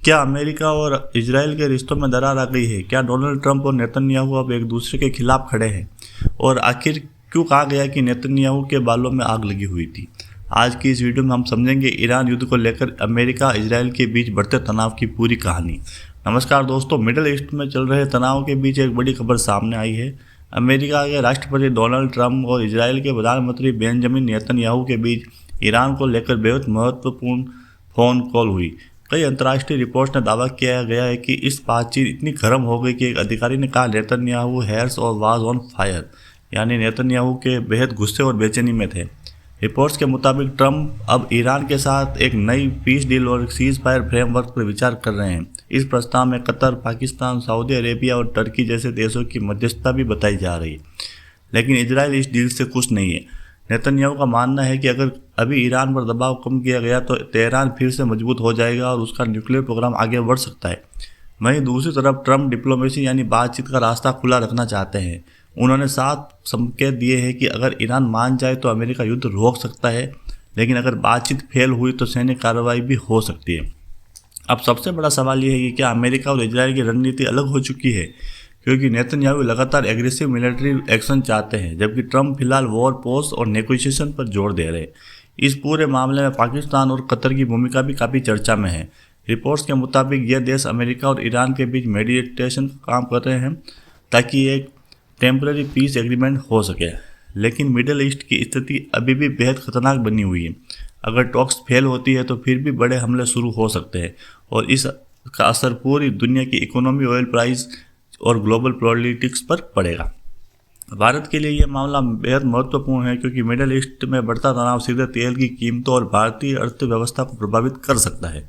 क्या अमेरिका और इजराइल के रिश्तों में दरार आ गई है? क्या डोनाल्ड ट्रंप और नेतन्याहू अब एक दूसरे के खिलाफ खड़े हैं? और आखिर क्यों कहा गया कि नेतन्याहू के बालों में आग लगी हुई थी? आज की इस वीडियो में हम समझेंगे ईरान युद्ध को लेकर अमेरिका इजराइल के बीच बढ़ते तनाव की पूरी कहानी। नमस्कार दोस्तों, मिडिल ईस्ट में चल रहे तनाव के बीच एक बड़ी खबर सामने आई है। अमेरिका के राष्ट्रपति डोनाल्ड ट्रंप और इजराइल के प्रधानमंत्री बेंजामिन नेतन्याहू के बीच ईरान को लेकर बेहद महत्वपूर्ण फ़ोन कॉल हुई। कई अंतर्राष्ट्रीय रिपोर्ट्स ने दावा किया गया है कि इस बातचीत इतनी गर्म हो गई कि एक अधिकारी ने कहा नेतन्याहू हैर्स और वाज ऑन फायर, यानी नेतन्याहू के बेहद गुस्से और बेचैनी में थे। रिपोर्ट्स के मुताबिक ट्रंप अब ईरान के साथ एक नई पीस डील और सीज फायर फ्रेमवर्क पर विचार कर रहे हैं। इस प्रस्ताव में कतर, पाकिस्तान, सऊदी अरेबिया और टर्की जैसे देशों की मध्यस्थता भी बताई जा रही है, लेकिन इजराइल इस डील से खुश नहीं है। नेतन्याहू का मानना है कि अगर अभी ईरान पर दबाव कम किया गया तो तेहरान फिर से मजबूत हो जाएगा और उसका न्यूक्लियर प्रोग्राम आगे बढ़ सकता है। वहीं दूसरी तरफ ट्रंप डिप्लोमेसी यानी बातचीत का रास्ता खुला रखना चाहते हैं। उन्होंने साफ संकेत दिए हैं कि अगर ईरान मान जाए तो अमेरिका युद्ध रोक सकता है, लेकिन अगर बातचीत फेल हुई तो सैन्य कार्रवाई भी हो सकती है। अब सबसे बड़ा सवाल यह है कि क्या अमेरिका और इजराइल की रणनीति अलग हो चुकी है, क्योंकि नेतन्याहू लगातार एग्रेसिव मिलिट्री एक्शन चाहते हैं, जबकि ट्रंप फिलहाल वॉर पोस्ट और नेगोशिएशन पर जोर दे रहे हैं। इस पूरे मामले में पाकिस्तान और कतर की भूमिका भी काफ़ी चर्चा में है। रिपोर्ट्स के मुताबिक ये देश अमेरिका और ईरान के बीच मेडिएशन का काम कर रहे हैं ताकि एक टेम्पररी पीस एग्रीमेंट हो सके, लेकिन मिडिल ईस्ट की स्थिति अभी भी बेहद खतरनाक बनी हुई है। अगर टॉक्स फेल होती है तो फिर भी बड़े हमले शुरू हो सकते हैं और इसका असर पूरी दुनिया की इकोनॉमी, ऑयल प्राइस और ग्लोबल पॉलिटिक्स पर पड़ेगा। भारत के लिए यह मामला बेहद महत्वपूर्ण है, क्योंकि मिडिल ईस्ट में बढ़ता तनाव सीधे तेल की कीमतों और भारतीय अर्थव्यवस्था को प्रभावित कर सकता है।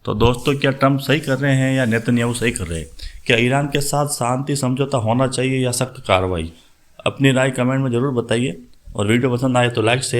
तो दोस्तों, क्या ट्रंप सही कर रहे हैं या नेतन्याहू सही कर रहे हैं? क्या ईरान के साथ शांति समझौता होना चाहिए या सख्त कार्रवाई? अपनी राय कमेंट में ज़रूर बताइए और वीडियो पसंद आए तो लाइक, शेयर